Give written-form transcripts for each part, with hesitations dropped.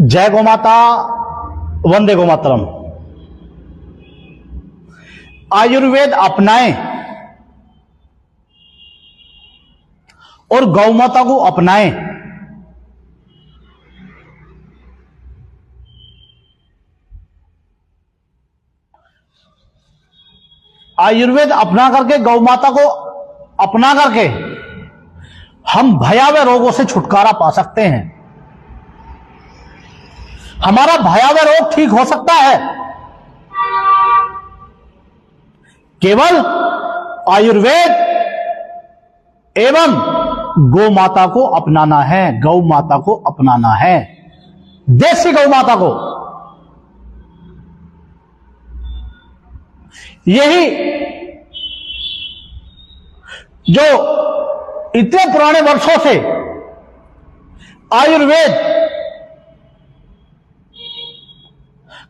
जय गौ माता, वंदे गौ मातरम। आयुर्वेद अपनाएं और गौ माता को अपनाएं। आयुर्वेद अपना करके, गौ माता को अपना करके हम भयावह रोगों से छुटकारा पा सकते हैं। हमारा भयावह रोग ठीक हो सकता है केवल आयुर्वेद एवं गौ माता को अपनाना है। गौ माता को अपनाना है, देसी गौ माता को। यही जो इतने पुराने वर्षों से आयुर्वेद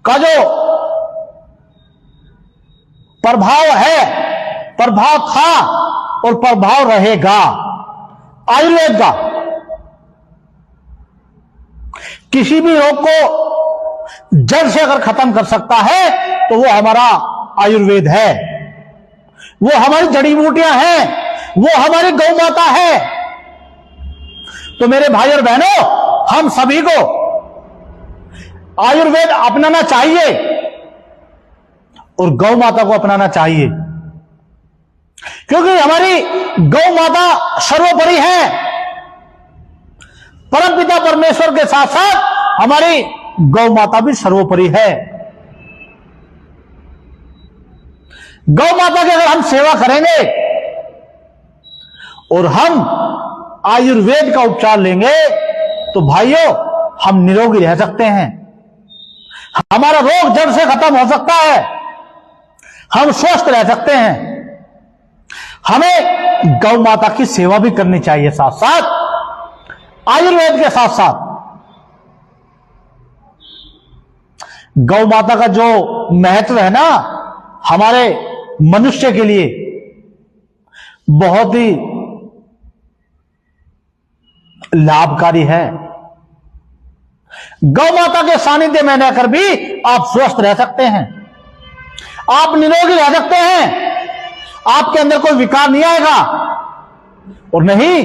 का जो प्रभाव है, प्रभाव था और प्रभाव रहेगा आयुर्वेद का। किसी भी रोग को जड़ से अगर खत्म कर सकता है तो वो हमारा आयुर्वेद है, वो हमारी जड़ी बूटियां हैं, वो हमारी गौ माता है। तो मेरे भाई और बहनों, हम सभी को आयुर्वेद अपनाना चाहिए और गौ माता को अपनाना चाहिए, क्योंकि हमारी गौ माता सर्वोपरि है। परमपिता परमेश्वर के साथ साथ हमारी गौ माता भी सर्वोपरि है। गौ माता की अगर हम सेवा करेंगे और हम आयुर्वेद का उपचार लेंगे तो भाइयों, हम निरोगी रह सकते हैं, हमारा रोग जड़ से खत्म हो सकता है, हम स्वस्थ रह सकते हैं। हमें गौ माता की सेवा भी करनी चाहिए, साथ साथ आयुर्वेद के साथ साथ। गौ माता का जो महत्व है ना, हमारे मनुष्य के लिए बहुत ही लाभकारी है। गौ माता के सानिध्य में रहकर भी आप स्वस्थ रह सकते हैं, आप निरोगी रह सकते हैं, आपके अंदर कोई विकार नहीं आएगा। और नहीं,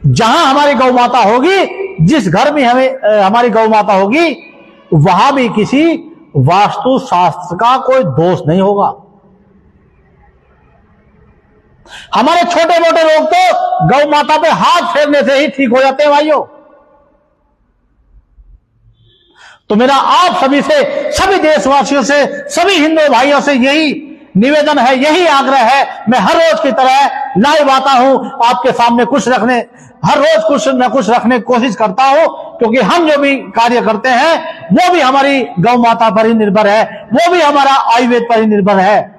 जहां हमारी गौ माता होगी, जिस घर में हमारी गौ माता होगी, वहां भी किसी वास्तु शास्त्र का कोई दोष नहीं होगा। हमारे छोटे मोटे रोग तो गौ माता पे हाथ फेरने से ही ठीक हो जाते हैं भाइयों। तो मेरा आप सभी से, सभी देशवासियों से, सभी हिंदू भाइयों से यही निवेदन है, यही आग्रह है। मैं हर रोज की तरह लाइव आता हूं, आपके सामने कुछ रखने, हर रोज कुछ न कुछ रखने की कोशिश करता हूं, क्योंकि हम जो भी कार्य करते हैं वो भी हमारी गौ माता पर ही निर्भर है, वो भी हमारा आयुर्वेद पर ही निर्भर है।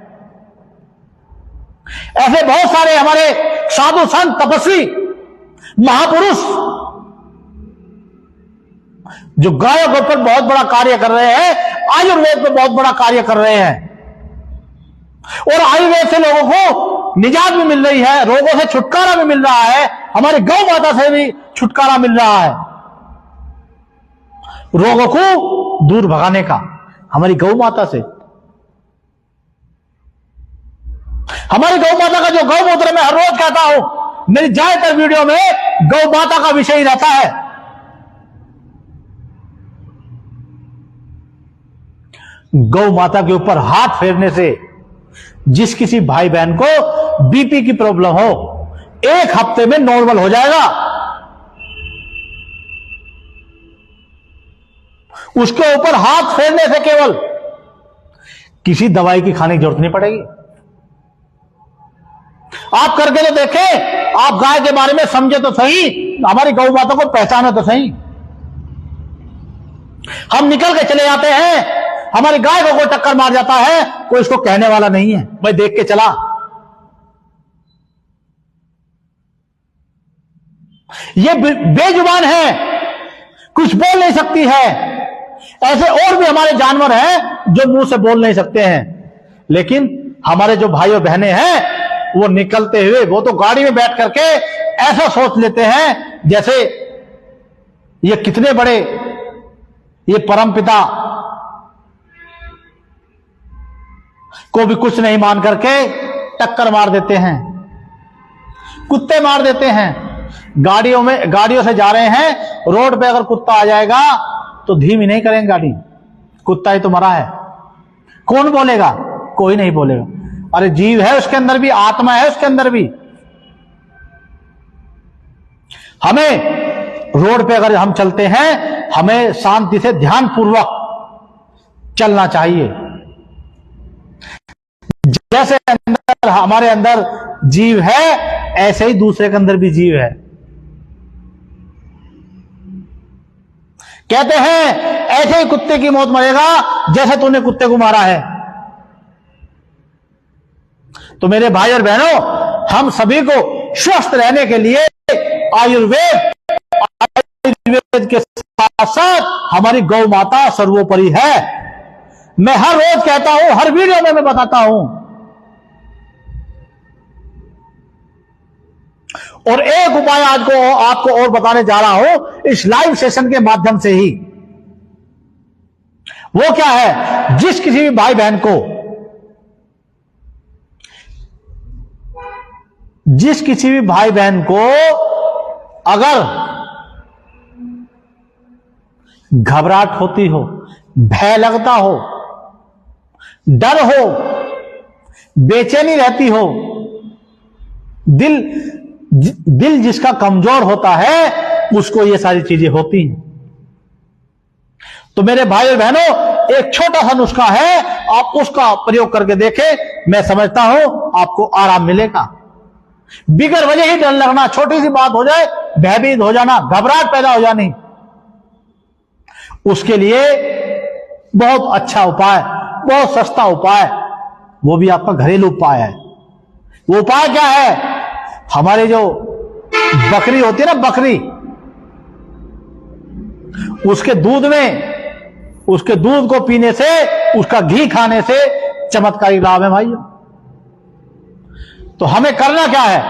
ऐसे बहुत सारे हमारे साधु संत, तपस्वी, महापुरुष जो गायों के ऊपर बहुत बड़ा कार्य कर रहे हैं, आयुर्वेद पे बहुत बड़ा कार्य कर रहे हैं, और आयुर्वेद से लोगों को निजात भी मिल रही है, रोगों से छुटकारा भी मिल रहा है, हमारी गौ माता से भी छुटकारा मिल रहा है। रोगों को दूर भगाने का हमारी गौ माता से। हमारी गौ माता का जो गौमूत्र मैं हर रोज कहता हूं, मेरी ज्यादातर वीडियो में गौ माता का विषय ही रहता है। गौ माता के ऊपर हाथ फेरने से जिस किसी भाई बहन को बीपी की प्रॉब्लम हो, 1 हफ्ते में नॉर्मल हो जाएगा। उसके ऊपर हाथ फेरने से केवल किसी दवाई की खाने की जरूरत नहीं पड़ेगी। आप करके तो देखें, आप गाय के बारे में समझे तो सही, हमारी गौ माता को पहचाने तो सही। हम निकल के चले जाते हैं, हमारी गाय को कोई टक्कर मार जाता है, कोई इसको कहने वाला नहीं है, मैं देख के चला। ये बेजुबान है, कुछ बोल नहीं सकती है। ऐसे और भी हमारे जानवर हैं जो मुंह से बोल नहीं सकते हैं, लेकिन हमारे जो भाइयों बहनें हैं वो निकलते हुए, वो तो गाड़ी में बैठ करके ऐसा सोच लेते हैं जैसे ये कितने बड़े ये परमपिता को भी कुछ नहीं मान करके टक्कर मार देते हैं, कुत्ते मार देते हैं। गाड़ियों से जा रहे हैं, रोड पे अगर कुत्ता आ जाएगा तो धीमी नहीं करेंगे गाड़ी, कुत्ता ही तो मरा है। कौन बोलेगा? कोई नहीं बोलेगा। अरे जीव है उसके अंदर भी, आत्मा है उसके अंदर भी। हमें रोड पे अगर हम चलते हैं, हमें शांति से ध्यान पूर्वक चलना चाहिए। जैसे अंदर हमारे अंदर जीव है, ऐसे ही दूसरे के अंदर भी जीव है। कहते हैं ऐसे ही कुत्ते की मौत मरेगा जैसे तूने कुत्ते को मारा है। तो मेरे भाई और बहनों, हम सभी को स्वस्थ रहने के लिए आयुर्वेद के साथ साथ हमारी गौ माता सर्वोपरि है। मैं हर रोज कहता हूं, हर वीडियो में मैं बताता हूं। और एक उपाय आज को आपको और बताने जा रहा हूं इस लाइव सेशन के माध्यम से ही। वो क्या है? जिस किसी भी भाई बहन को, जिस किसी भी भाई बहन को अगर घबराहट होती हो, भय लगता हो, डर हो, बेचैनी रहती हो, दिल जिसका कमजोर होता है उसको ये सारी चीजें होती हैं। तो मेरे भाई और बहनों, एक छोटा सा नुस्खा है, आप उसका प्रयोग करके देखें। मैं समझता हूं आपको आराम मिलेगा। बिगर वजह ही डर लगना, छोटी सी बात हो जाए भयभीत हो जाना, घबराहट पैदा हो जानी, उसके लिए बहुत अच्छा उपाय, बहुत सस्ता उपाय, वो भी आपका घरेलू उपाय है। वो उपाय क्या है? हमारे जो बकरी होती है ना, बकरी, उसके दूध को पीने से, उसका घी खाने से चमत्कारी लाभ है भाइयों। तो हमें करना क्या है?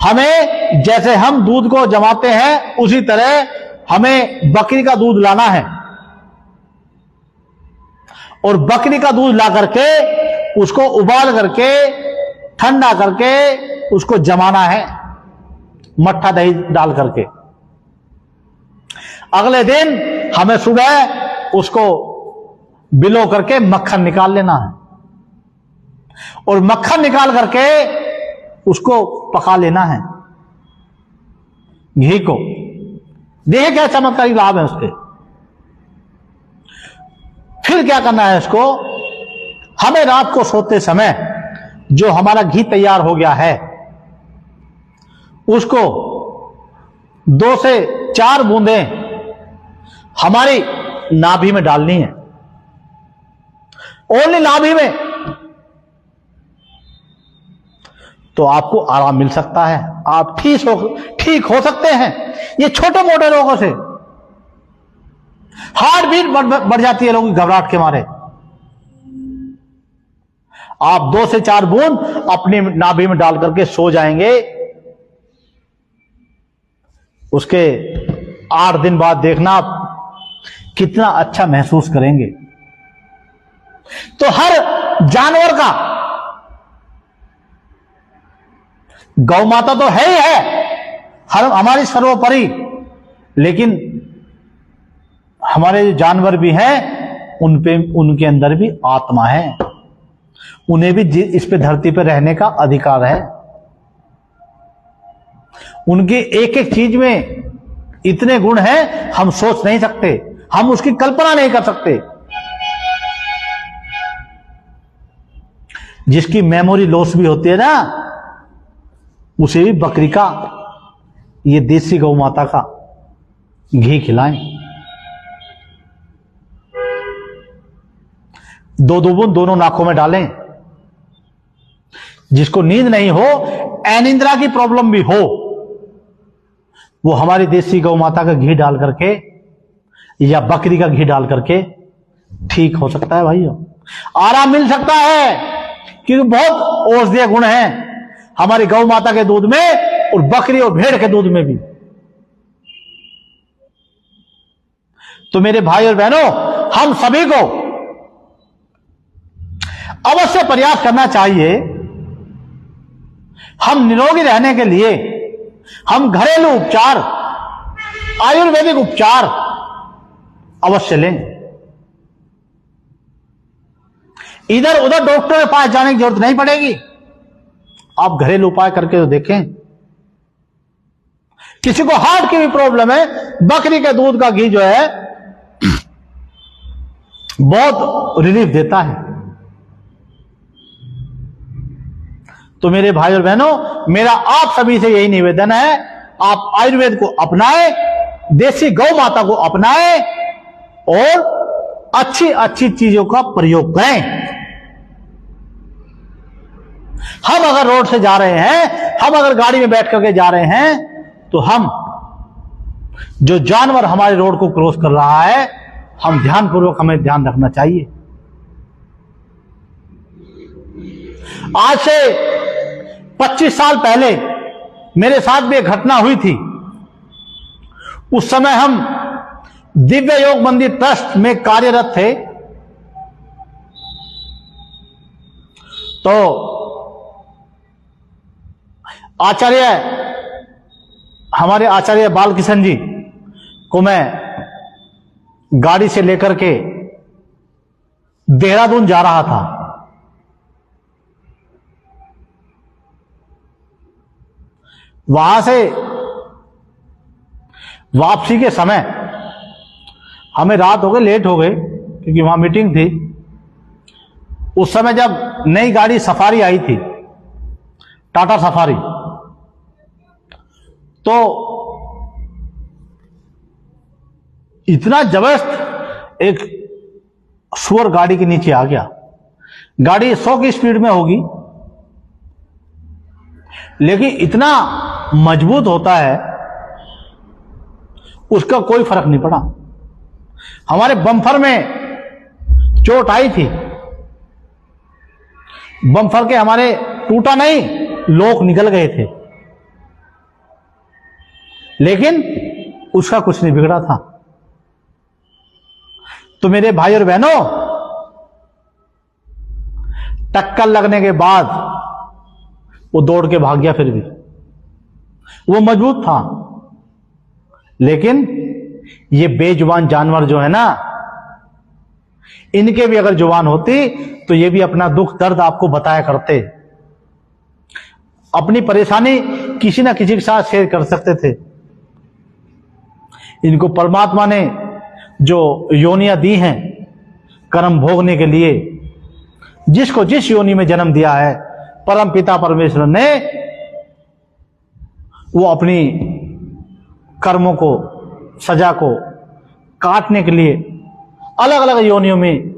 हमें जैसे हम दूध को जमाते हैं उसी तरह हमें बकरी का दूध लाना है और बकरी का दूध ला करके उसको उबाल करके ठंडा करके उसको जमाना है, मट्ठा दही डाल करके। अगले दिन हमें सुबह उसको बिलो करके मक्खन निकाल लेना है और मक्खन निकाल करके उसको पका लेना है, घी को। देखिए क्या चमत्कारी लाभ है उसके। फिर क्या करना है इसको? हमें रात को सोते समय जो हमारा घी तैयार हो गया है उसको 2 से 4 बूंदें हमारी नाभि में डालनी है, ओनली नाभि में। तो आपको आराम मिल सकता है, आप ठीक हो सकते हैं। ये छोटे मोटे रोगों से हार्ट बीट बढ़ जाती है लोगों की घबराहट के मारे। आप 2 से 4 बूंद अपनी नाभि में डाल करके सो जाएंगे, उसके 8 दिन बाद देखना आप कितना अच्छा महसूस करेंगे। तो हर जानवर का, गौ माता तो है ही है, हमारी सर्वोपरि, लेकिन हमारे जो जानवर भी हैं उनके अंदर भी आत्मा है, उन्हें भी इस पे धरती पे रहने का अधिकार है। उनके एक एक चीज में इतने गुण हैं, हम सोच नहीं सकते, हम उसकी कल्पना नहीं कर सकते। जिसकी मेमोरी लॉस भी होती है ना, उसे भी बकरी का, ये देसी गौ माता का घी खिलाएं। 2 बूंद दोनों नाकों में डालें। जिसको नींद नहीं हो, अनिद्रा की प्रॉब्लम भी हो, वो हमारी देसी गौ माता का घी डाल करके या बकरी का घी डाल करके ठीक हो सकता है भाइयों। आराम मिल सकता है, क्योंकि बहुत औषधीय गुण हैं हमारी गौ माता के दूध में और बकरी और भेड़ के दूध में भी। तो मेरे भाई और बहनों, हम सभी को अवश्य प्रयास करना चाहिए। हम निरोगी रहने के लिए हम घरेलू उपचार, आयुर्वेदिक उपचार अवश्य लें। इधर उधर डॉक्टर के पास जाने की जरूरत नहीं पड़ेगी। आप घरेलू उपाय करके तो देखें। किसी को हार्ट की भी प्रॉब्लम है, बकरी के दूध का घी जो है बहुत रिलीफ देता है। तो मेरे भाई और बहनों, मेरा आप सभी से यही निवेदन है, आप आयुर्वेद को अपनाएं, देसी गौ माता को अपनाएं और अच्छी अच्छी चीजों का प्रयोग करें। हम अगर रोड से जा रहे हैं, हम अगर गाड़ी में बैठ करके जा रहे हैं, तो हम जो जानवर हमारे रोड को क्रॉस कर रहा है, हम ध्यानपूर्वक हमें ध्यान रखना चाहिए। आज से 25 साल पहले मेरे साथ भी एक घटना हुई थी। उस समय हम दिव्य योग मंदिर ट्रस्ट में कार्यरत थे। तो हमारे आचार्य बालकिशन जी को मैं गाड़ी से लेकर के देहरादून जा रहा था। वहां से वापसी के समय हमें रात हो गई, लेट हो गए, क्योंकि वहां मीटिंग थी। उस समय जब नई गाड़ी सफारी आई थी, टाटा सफारी, तो इतना जबरदस्त एक सुअर गाड़ी के नीचे आ गया। गाड़ी 100 की स्पीड में होगी, लेकिन इतना मजबूत होता है, उसका कोई फर्क नहीं पड़ा। हमारे बम्फर में चोट आई थी। बम्फर के हमारे टूटा नहीं, लोक निकल गए थे, लेकिन उसका कुछ नहीं बिगड़ा था। तो मेरे भाई और बहनों, टक्कर लगने के बाद वो दौड़ के भाग गया। फिर भी वो मजबूत था, लेकिन ये बेजुबान जानवर जो है ना, इनके भी अगर जुबान होती तो ये भी अपना दुख दर्द आपको बताया करते, अपनी परेशानी किसी ना किसी के साथ शेयर कर सकते थे। इनको परमात्मा ने जो योनियां दी हैं कर्म भोगने के लिए, जिसको जिस योनि में जन्म दिया है, परम पिता परमेश्वर ने वो अपनी कर्मों को, सजा को काटने के लिए अलग अलग योनियों में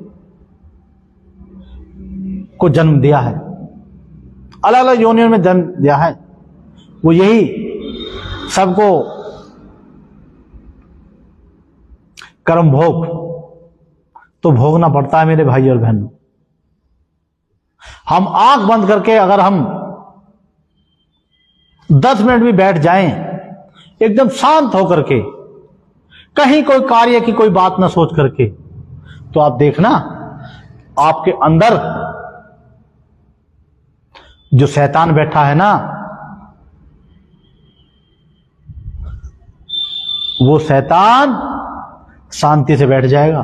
को जन्म दिया है, अलग अलग योनियों में जन्म दिया है। वो यही सबको कर्म भोग तो भोगना पड़ता है मेरे भाई और बहनों। हम आंख बंद करके अगर हम 10 मिनट भी बैठ जाएं, एकदम शांत होकर के, कहीं कोई कार्य की कोई बात ना सोच करके, तो आप देखना आपके अंदर जो शैतान बैठा है ना, वो शैतान शांति से बैठ जाएगा।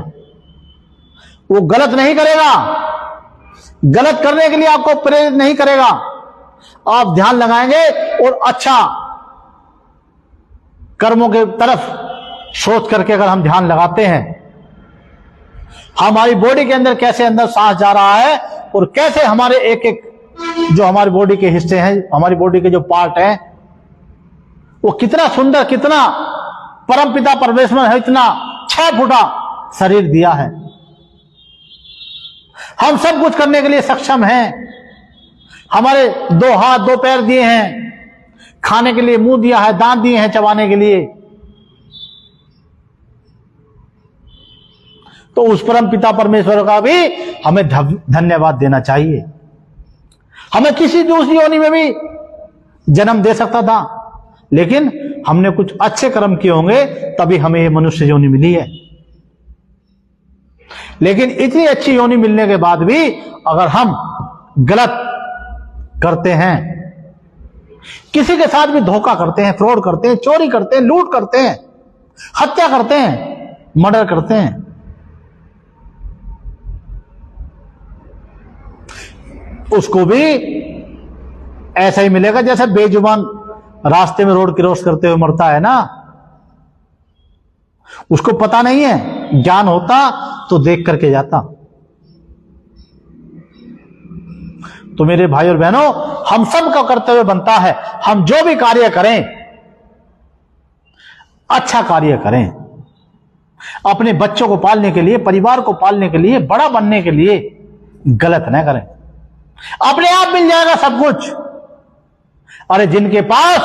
वो गलत नहीं करेगा, गलत करने के लिए आपको प्रेरित नहीं करेगा। आप ध्यान लगाएंगे और अच्छा कर्मों के तरफ सोच करके अगर हम ध्यान लगाते हैं, हमारी बॉडी के अंदर कैसे अंदर सांस जा रहा है और कैसे हमारे एक एक जो हमारी बॉडी के हिस्से हैं, हमारी बॉडी के जो पार्ट हैं, वो कितना सुंदर, कितना परमपिता परमेश्वर है, इतना 6 फुटा शरीर दिया है। हम सब कुछ करने के लिए सक्षम हैं। हमारे 2 हाथ 2 पैर दिए हैं, खाने के लिए मुंह दिया है, दांत दिए हैं चबाने के लिए। तो उस परम पिता परमेश्वर का भी हमें धन्यवाद देना चाहिए। हमें किसी दूसरी योनि में भी जन्म दे सकता था, लेकिन हमने कुछ अच्छे कर्म किए होंगे तभी हमें ये मनुष्य योनि मिली है। लेकिन इतनी अच्छी योनि मिलने के बाद भी अगर हम गलत करते हैं, किसी के साथ भी धोखा करते हैं, फ्रॉड करते हैं, चोरी करते हैं, लूट करते हैं, हत्या करते हैं, मर्डर करते हैं, उसको भी ऐसा ही मिलेगा जैसे बेजुबान रास्ते में रोड क्रॉस करते हुए मरता है ना। उसको पता नहीं है, ज्ञान होता तो देख करके जाता। तो मेरे भाई और बहनों, हम सब का कर्तव्य बनता है, हम जो भी कार्य करें अच्छा कार्य करें, अपने बच्चों को पालने के लिए, परिवार को पालने के लिए, बड़ा बनने के लिए गलत न करें। अपने आप मिल जाएगा सब कुछ। अरे जिनके पास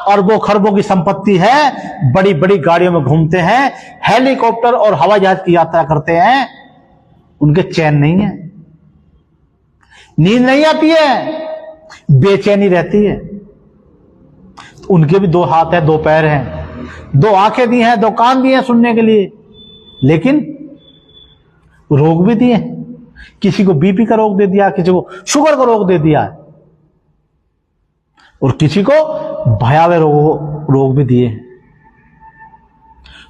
अरबों खरबों की संपत्ति है, बड़ी बड़ी गाड़ियों में घूमते हैं, हेलीकॉप्टर और हवाई जहाज की यात्रा करते हैं, उनके चैन नहीं है, नींद नहीं आती है, बेचैनी रहती है। उनके भी 2 हाथ है, 2 पैर हैं, 2 आंखें दी हैं, 2 कान दिए हैं सुनने के लिए, लेकिन रोग भी दिए। किसी को बीपी का रोग दे दिया, किसी को शुगर का रोग दे दिया है, और किसी को भयावह रोग भी दिए हैं।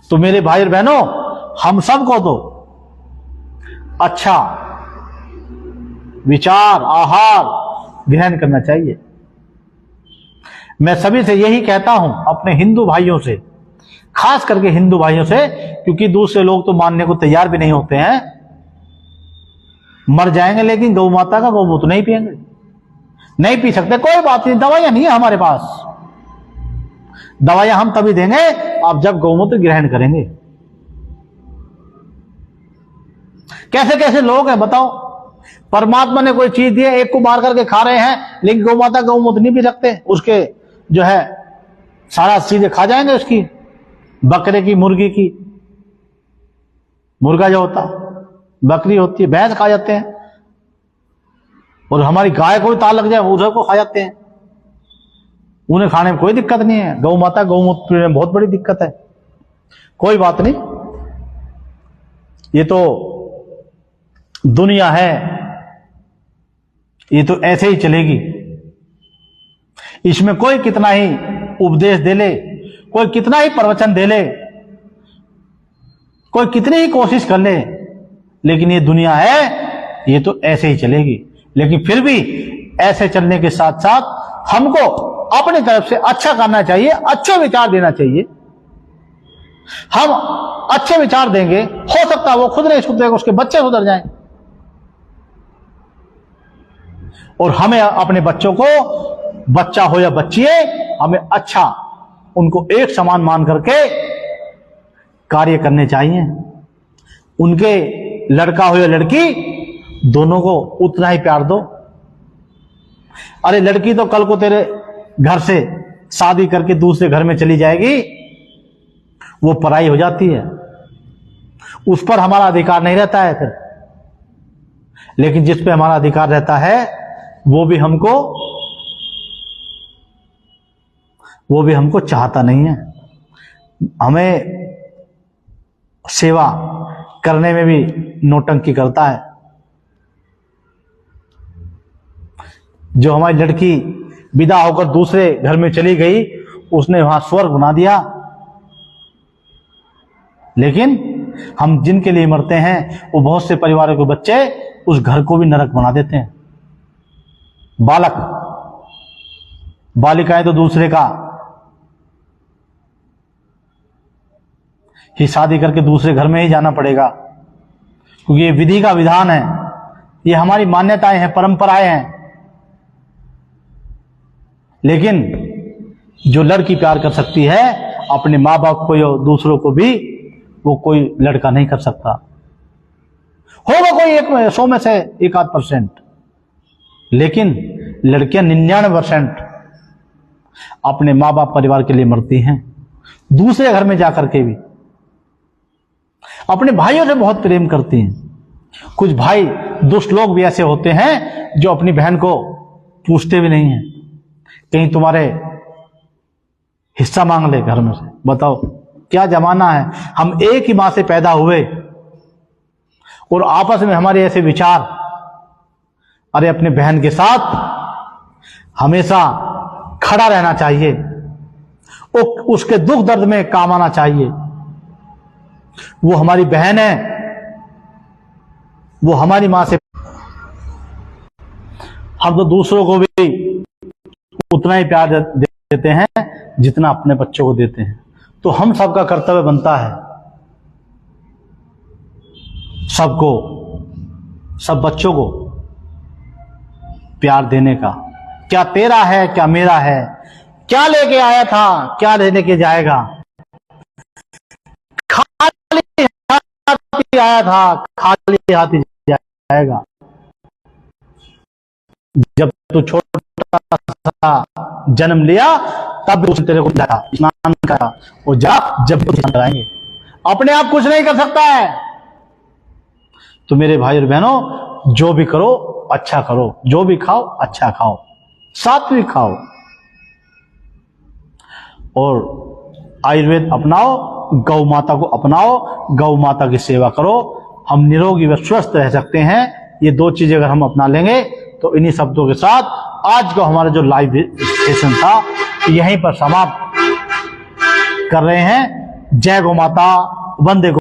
तो मेरे भाई और बहनों, हम सबको तो अच्छा विचार, आहार ग्रहण करना चाहिए। मैं सभी से यही कहता हूं, अपने हिंदू भाइयों से, खास करके हिंदू भाइयों से, क्योंकि दूसरे लोग तो मानने को तैयार भी नहीं होते हैं। मर जाएंगे लेकिन गौ माता का गौमूत्र नहीं पिएंगे, नहीं पी सकते, कोई बात नहीं, दवाइयां नहीं है हमारे पास। दवाइयां हम तभी देंगे आप जब गौमूत्र ग्रहण करेंगे। कैसे कैसे लोग हैं बताओ, परमात्मा ने कोई चीज दी है, एक को मार करके खा रहे हैं, लेकिन गौ माता गौमूत्र नहीं पी सकते। उसके जो है सारा चीजें खा जाएंगे उसकी, बकरे की, मुर्गी की, मुर्गा जो होता, बकरी होती है, भैंस खा जाते हैं, और हमारी गाय को भी ताल लग जाए उधर को खा जाते हैं। उन्हें खाने में कोई दिक्कत नहीं है, गौ माता गौमूत्र में बहुत बड़ी दिक्कत है। कोई बात नहीं, ये तो दुनिया है, ये तो ऐसे ही चलेगी। इसमें कोई कितना ही उपदेश दे ले, कोई कितना ही प्रवचन दे ले, कोई कितनी ही कोशिश कर ले, लेकिन ये दुनिया है, ये तो ऐसे ही चलेगी। लेकिन फिर भी ऐसे चलने के साथ साथ हमको अपनी तरफ से अच्छा करना चाहिए, अच्छे विचार देना चाहिए। हम अच्छे विचार देंगे, हो सकता है वो खुद नहीं सुधरेगा, उसके बच्चे सुधर जाएं। और हमें अपने बच्चों को, बच्चा हो या बच्ची है, हमें अच्छा उनको एक समान मान करके कार्य करने चाहिए। उनके लड़का हो या लड़की, दोनों को उतना ही प्यार दो। अरे लड़की तो कल को तेरे घर से शादी करके दूसरे घर में चली जाएगी, वो पराई हो जाती है, उस पर हमारा अधिकार नहीं रहता है फिर। लेकिन जिस पे हमारा अधिकार रहता है वो भी हमको चाहता नहीं है, हमें सेवा करने में भी नौटंकी करता है। जो हमारी लड़की विदा होकर दूसरे घर में चली गई, उसने वहां स्वर्ग बना दिया, लेकिन हम जिनके लिए मरते हैं वो बहुत से परिवारों के बच्चे उस घर को भी नरक बना देते हैं। बालक बालिकाएं तो दूसरे का ही शादी करके दूसरे घर में ही जाना पड़ेगा, क्योंकि ये विधि का विधान है, ये हमारी मान्यताएं हैं, परंपराएं हैं। लेकिन जो लड़की प्यार कर सकती है अपने माँ बाप को या दूसरों को भी, वो कोई लड़का नहीं कर सकता। होगा कोई 100 में से 1-8%, लेकिन लड़कियां 99% अपने माँ बाप परिवार के लिए मरती हैं, दूसरे घर में जाकर के भी। अपने भाइयों से बहुत प्रेम करती हैं। कुछ भाई दुष्ट लोग भी ऐसे होते हैं जो अपनी बहन को पूछते भी नहीं हैं, कहीं तुम्हारे हिस्सा मांग ले घर में से। बताओ क्या जमाना है, हम एक ही मां से पैदा हुए, और आपस में हमारे ऐसे विचार, अरे अपने बहन के साथ हमेशा खड़ा रहना चाहिए, उसके दुख दर्द में काम आना चाहिए। वो हमारी बहन है, वो हमारी मां से। हम तो दूसरों को भी उतना ही प्यार देते हैं जितना अपने बच्चों को देते हैं। तो हम सबका कर्तव्य बनता है सबको, सब बच्चों को प्यार देने का। क्या तेरा है, क्या मेरा है, क्या लेके आया था, क्या लेके जाएगा। खाली हाथ आया था, खाली हाथ जाएगा। जब तू छोटा सा जन्म लिया तब उसने तेरे को जाता स्नान करा और जा, जब स्नान कराएंगे। अपने आप कुछ नहीं कर सकता है। तो मेरे भाई और बहनों, जो भी करो अच्छा करो, जो भी खाओ अच्छा खाओ, सात्विक खाओ और आयुर्वेद अपनाओ, गौ माता को अपनाओ, गौ माता की सेवा करो। हम निरोगी व स्वस्थ रह सकते हैं। ये दो चीजें अगर हम अपना लेंगे तो इन्हीं शब्दों के साथ आज का हमारा जो लाइव सेशन था यहीं पर समाप्त कर रहे हैं। जय गौ माता, वंदे गौ।